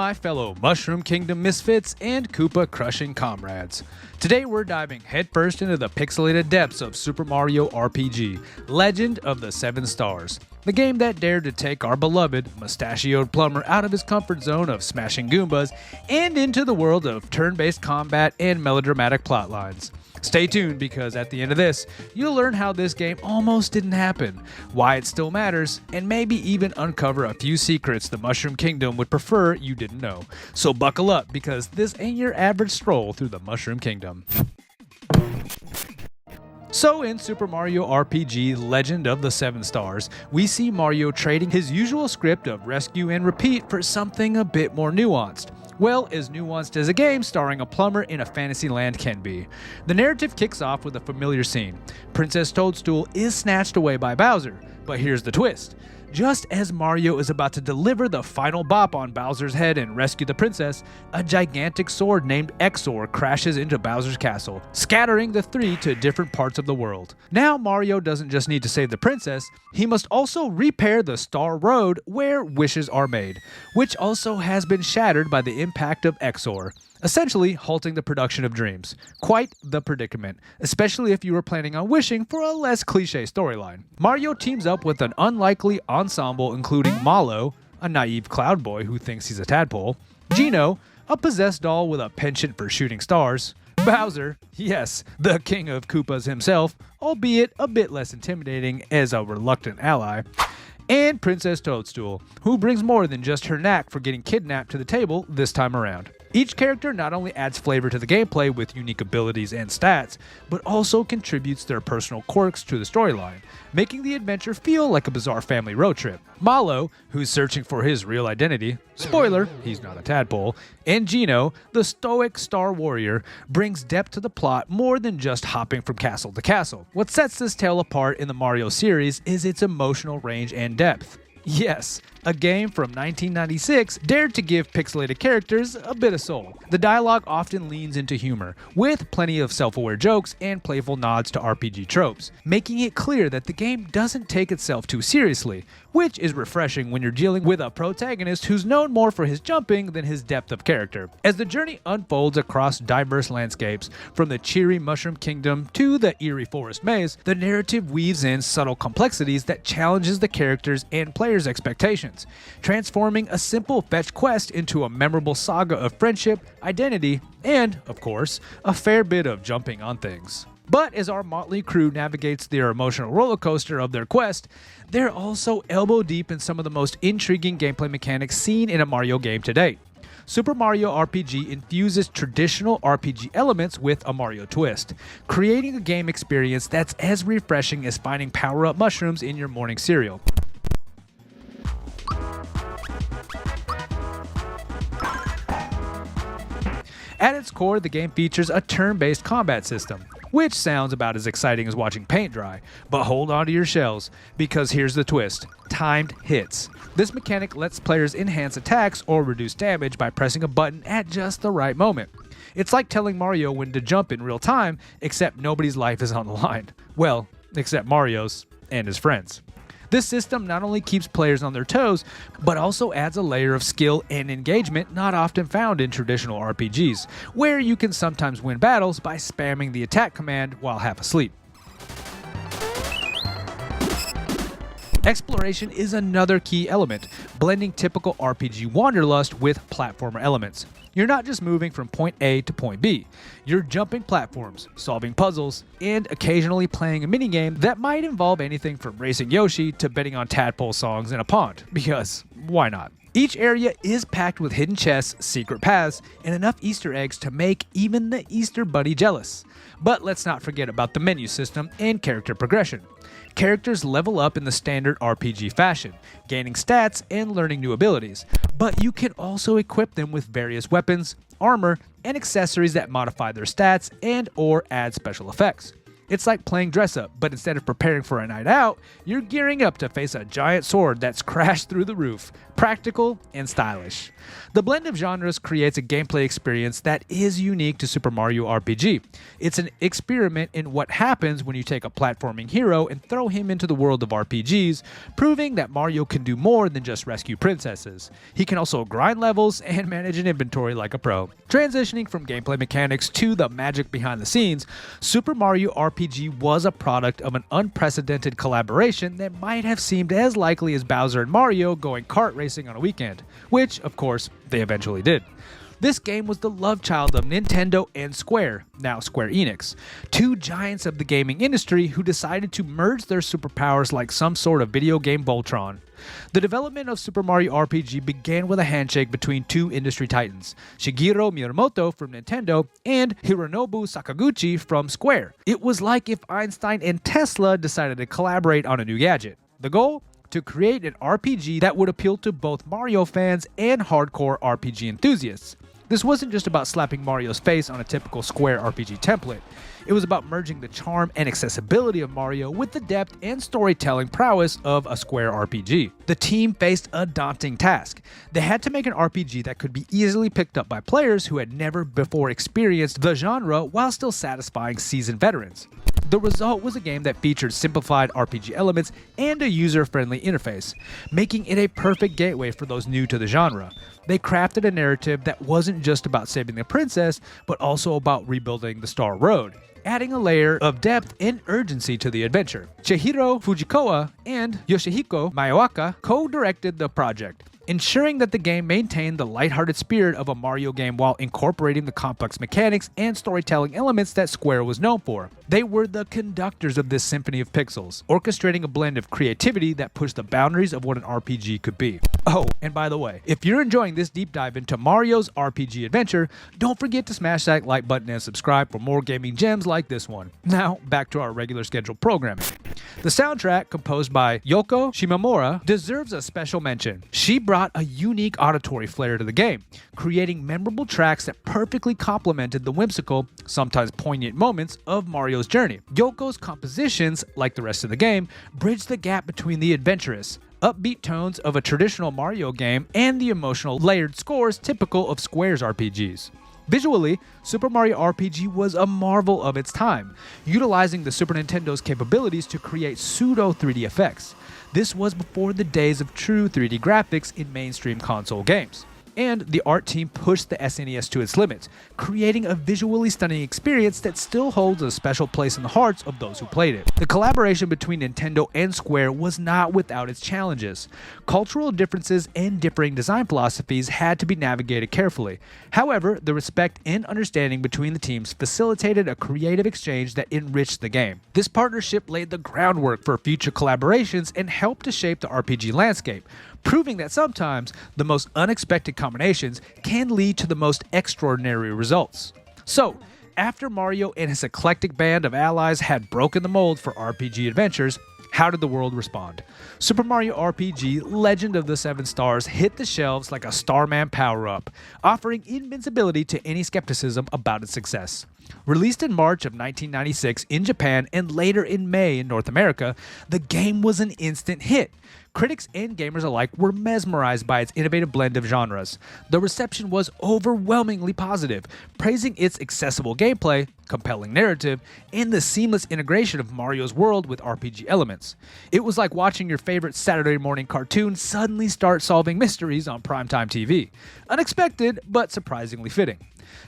my fellow Mushroom Kingdom misfits and Koopa crushing comrades. Today we're diving headfirst into the pixelated depths of Super Mario RPG, Legend of the Seven Stars. The game that dared to take our beloved, mustachioed plumber out of his comfort zone of smashing Goombas and into the world of turn-based combat and melodramatic plotlines. Stay tuned because at the end of this, you'll learn how this game almost didn't happen, why it still matters, and maybe even uncover a few secrets the Mushroom Kingdom would prefer you didn't know. So buckle up because this ain't your average stroll through the Mushroom Kingdom. So in Super Mario RPG Legend of the Seven Stars, we see Mario trading his usual script of rescue and repeat for something a bit more nuanced. Well, as nuanced as a game starring a plumber in a fantasy land can be. The narrative kicks off with a familiar scene. Princess Toadstool is snatched away by Bowser, but here's the twist. Just as Mario is about to deliver the final bop on Bowser's head and rescue the princess, a gigantic sword named Exor crashes into Bowser's castle, scattering the three to different parts of the world. Now Mario doesn't just need to save the princess, he must also repair the Star Road where wishes are made, which also has been shattered by the impact of Exor, essentially halting the production of dreams. Quite the predicament, especially if you were planning on wishing for a less cliche storyline. Mario teams up with an unlikely ensemble including Mallow, a naive cloud boy who thinks he's a tadpole, Geno, a possessed doll with a penchant for shooting stars, Bowser, yes, the king of Koopas himself, albeit a bit less intimidating as a reluctant ally, and Princess Toadstool, who brings more than just her knack for getting kidnapped to the table this time around. Each character not only adds flavor to the gameplay with unique abilities and stats, but also contributes their personal quirks to the storyline, making the adventure feel like a bizarre family road trip. Mallow, who's searching for his real identity, spoiler, he's not a tadpole, and Geno, the stoic star warrior, brings depth to the plot more than just hopping from castle to castle. What sets this tale apart in the Mario series is its emotional range and depth. Yes, a game from 1996 dared to give pixelated characters a bit of soul. The dialogue often leans into humor, with plenty of self-aware jokes and playful nods to RPG tropes, making it clear that the game doesn't take itself too seriously, which is refreshing when you're dealing with a protagonist who's known more for his jumping than his depth of character. As the journey unfolds across diverse landscapes, from the cheery Mushroom Kingdom to the eerie forest maze, the narrative weaves in subtle complexities that challenges the characters and players' expectations, transforming a simple fetch quest into a memorable saga of friendship, identity, and, of course, a fair bit of jumping on things. But as our motley crew navigates their emotional roller coaster of their quest, they're also elbow deep in some of the most intriguing gameplay mechanics seen in a Mario game to date. Super Mario RPG infuses traditional RPG elements with a Mario twist, creating a game experience that's as refreshing as finding power-up mushrooms in your morning cereal. At its core, the game features a turn-based combat system, which sounds about as exciting as watching paint dry, but hold on to your shells, because here's the twist: timed hits. This mechanic lets players enhance attacks or reduce damage by pressing a button at just the right moment. It's like telling Mario when to jump in real time, except nobody's life is on the line. Well, except Mario's and his friends. This system not only keeps players on their toes, but also adds a layer of skill and engagement not often found in traditional RPGs, where you can sometimes win battles by spamming the attack command while half asleep. Exploration is another key element, blending typical RPG wanderlust with platformer elements. You're not just moving from point A to point B, you're jumping platforms, solving puzzles, and occasionally playing a minigame that might involve anything from racing Yoshi to betting on tadpole songs in a pond, because why not? Each area is packed with hidden chests, secret paths, and enough Easter eggs to make even the Easter Bunny jealous. But let's not forget about the menu system and character progression. Characters level up in the standard RPG fashion, gaining stats and learning new abilities, but you can also equip them with various weapons, armor, and accessories that modify their stats and or add special effects. It's like playing dress up, but instead of preparing for a night out, you're gearing up to face a giant sword that's crashed through the roof. Practical and stylish. The blend of genres creates a gameplay experience that is unique to Super Mario RPG. It's an experiment in what happens when you take a platforming hero and throw him into the world of RPGs, proving that Mario can do more than just rescue princesses. He can also grind levels and manage an inventory like a pro. Transitioning from gameplay mechanics to the magic behind the scenes, Super Mario RPG was a product of an unprecedented collaboration that might have seemed as likely as Bowser and Mario going kart racing on a weekend, which, of course, they eventually did. This game was the love child of Nintendo and Square, now Square Enix, two giants of the gaming industry who decided to merge their superpowers like some sort of video game Voltron. The development of Super Mario RPG began with a handshake between two industry titans, Shigeru Miyamoto from Nintendo and Hironobu Sakaguchi from Square. It was like if Einstein and Tesla decided to collaborate on a new gadget. The goal? To create an RPG that would appeal to both Mario fans and hardcore RPG enthusiasts. This wasn't just about slapping Mario's face on a typical Square RPG template. It was about merging the charm and accessibility of Mario with the depth and storytelling prowess of a Square RPG. The team faced a daunting task. They had to make an RPG that could be easily picked up by players who had never before experienced the genre while still satisfying seasoned veterans. The result was a game that featured simplified RPG elements and a user-friendly interface, making it a perfect gateway for those new to the genre. They crafted a narrative that wasn't just about saving the princess, but also about rebuilding the Star Road, adding a layer of depth and urgency to the adventure. Chihiro Fujikawa and Yoshihiko Miyawaka co-directed the project, ensuring that the game maintained the lighthearted spirit of a Mario game while incorporating the complex mechanics and storytelling elements that Square was known for. They were the conductors of this symphony of pixels, orchestrating a blend of creativity that pushed the boundaries of what an RPG could be. Oh, and by the way, if you're enjoying this deep dive into Mario's RPG adventure, don't forget to smash that like button and subscribe for more gaming gems like this one. Now, back to our regular scheduled programming. The soundtrack, composed by Yoko Shimomura, deserves a special mention. She brought a unique auditory flair to the game, creating memorable tracks that perfectly complemented the whimsical, sometimes poignant moments of Mario's journey. Yoko's compositions, like the rest of the game, bridge the gap between the adventurous, upbeat tones of a traditional Mario game and the emotional, layered scores typical of Square's RPGs. Visually, Super Mario RPG was a marvel of its time, utilizing the Super Nintendo's capabilities to create pseudo 3D effects. This was before the days of true 3D graphics in mainstream console games. And the art team pushed the SNES to its limits, creating a visually stunning experience that still holds a special place in the hearts of those who played it. The collaboration between Nintendo and Square was not without its challenges. Cultural differences and differing design philosophies had to be navigated carefully. However, the respect and understanding between the teams facilitated a creative exchange that enriched the game. This partnership laid the groundwork for future collaborations and helped to shape the RPG landscape, proving that sometimes the most unexpected combinations can lead to the most extraordinary results. So, after Mario and his eclectic band of allies had broken the mold for RPG adventures, how did the world respond? Super Mario RPG Legend of the Seven Stars hit the shelves like a Starman power-up, offering invincibility to any skepticism about its success. Released in March of 1996 in Japan and later in May in North America, the game was an instant hit. Critics and gamers alike were mesmerized by its innovative blend of genres. The reception was overwhelmingly positive, praising its accessible gameplay, compelling narrative, and the seamless integration of Mario's world with RPG elements. It was like watching your favorite Saturday morning cartoon suddenly start solving mysteries on primetime TV. Unexpected, but surprisingly fitting.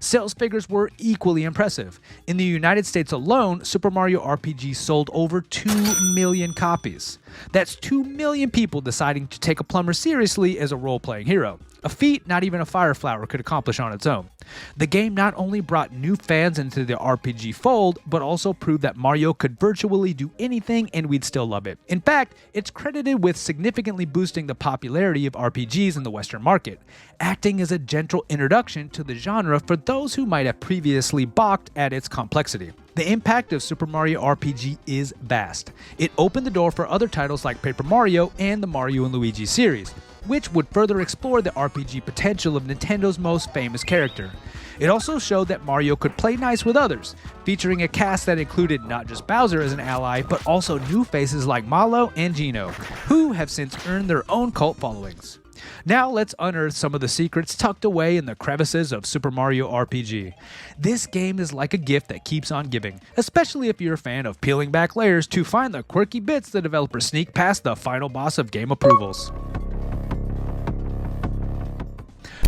Sales figures were equally impressive. In the United States alone, Super Mario RPG sold over 2 million copies. That's 2 million people deciding to take a plumber seriously as a role-playing hero, a feat not even a Fire Flower could accomplish on its own. The game not only brought new fans into the RPG fold, but also proved that Mario could virtually do anything and we'd still love it. In fact, it's credited with significantly boosting the popularity of RPGs in the Western market, acting as a gentle introduction to the genre for those who might have previously balked at its complexity. The impact of Super Mario RPG is vast. It opened the door for other titles like Paper Mario and the Mario & Luigi series, which would further explore the RPG potential of Nintendo's most famous character. It also showed that Mario could play nice with others, featuring a cast that included not just Bowser as an ally, but also new faces like Malo and Geno, who have since earned their own cult followings. Now let's unearth some of the secrets tucked away in the crevices of Super Mario RPG. This game is like a gift that keeps on giving, especially if you're a fan of peeling back layers to find the quirky bits the developers sneak past the final boss of game approvals.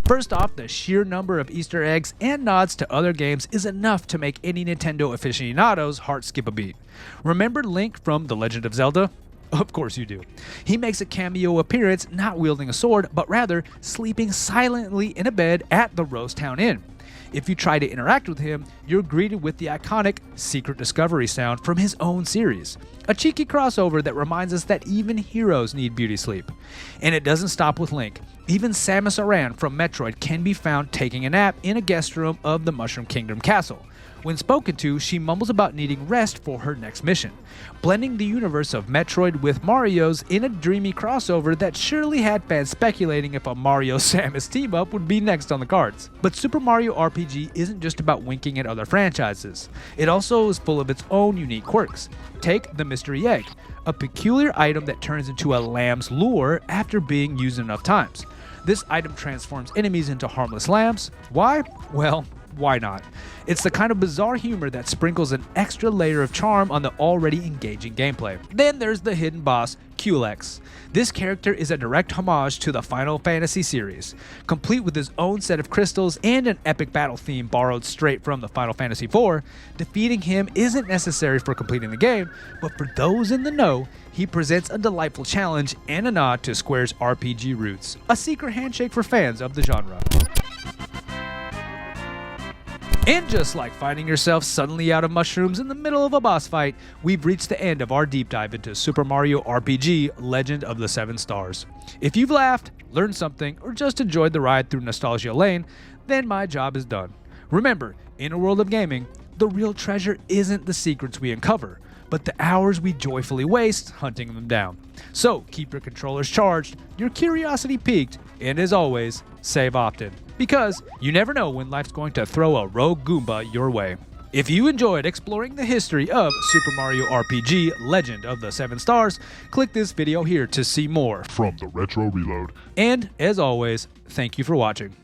First off, the sheer number of Easter eggs and nods to other games is enough to make any Nintendo aficionado's heart skip a beat. Remember Link from The Legend of Zelda? Of course you do. He makes a cameo appearance not wielding a sword, but rather sleeping silently in a bed at the Rose Town Inn. If you try to interact with him, you're greeted with the iconic Secret Discovery sound from his own series, a cheeky crossover that reminds us that even heroes need beauty sleep. And it doesn't stop with Link. Even Samus Aran from Metroid can be found taking a nap in a guest room of the Mushroom Kingdom Castle. When spoken to, she mumbles about needing rest for her next mission, blending the universe of Metroid with Mario's in a dreamy crossover that surely had fans speculating if a Mario-Samus team-up would be next on the cards. But Super Mario RPG isn't just about winking at other franchises. It also is full of its own unique quirks. Take the Mystery Egg, a peculiar item that turns into a lamb's lure after being used enough times. This item transforms enemies into harmless lambs. Why? Well, why not? It's the kind of bizarre humor that sprinkles an extra layer of charm on the already engaging gameplay. Then there's the hidden boss, Culex. This character is a direct homage to the Final Fantasy series, complete with his own set of crystals and an epic battle theme borrowed straight from the Final Fantasy IV. Defeating him isn't necessary for completing the game, but for those in the know, he presents a delightful challenge and a nod to Square's RPG roots, a secret handshake for fans of the genre. And just like finding yourself suddenly out of mushrooms in the middle of a boss fight, we've reached the end of our deep dive into Super Mario RPG Legend of the Seven Stars. If you've laughed, learned something, or just enjoyed the ride through Nostalgia Lane, then my job is done. Remember, in a world of gaming, the real treasure isn't the secrets we uncover, but the hours we joyfully waste hunting them down. So keep your controllers charged, your curiosity piqued, and as always, save often. Because you never know when life's going to throw a rogue Goomba your way. If you enjoyed exploring the history of Super Mario RPG Legend of the Seven Stars, click this video here to see more from the Retro Reload. And as always, thank you for watching.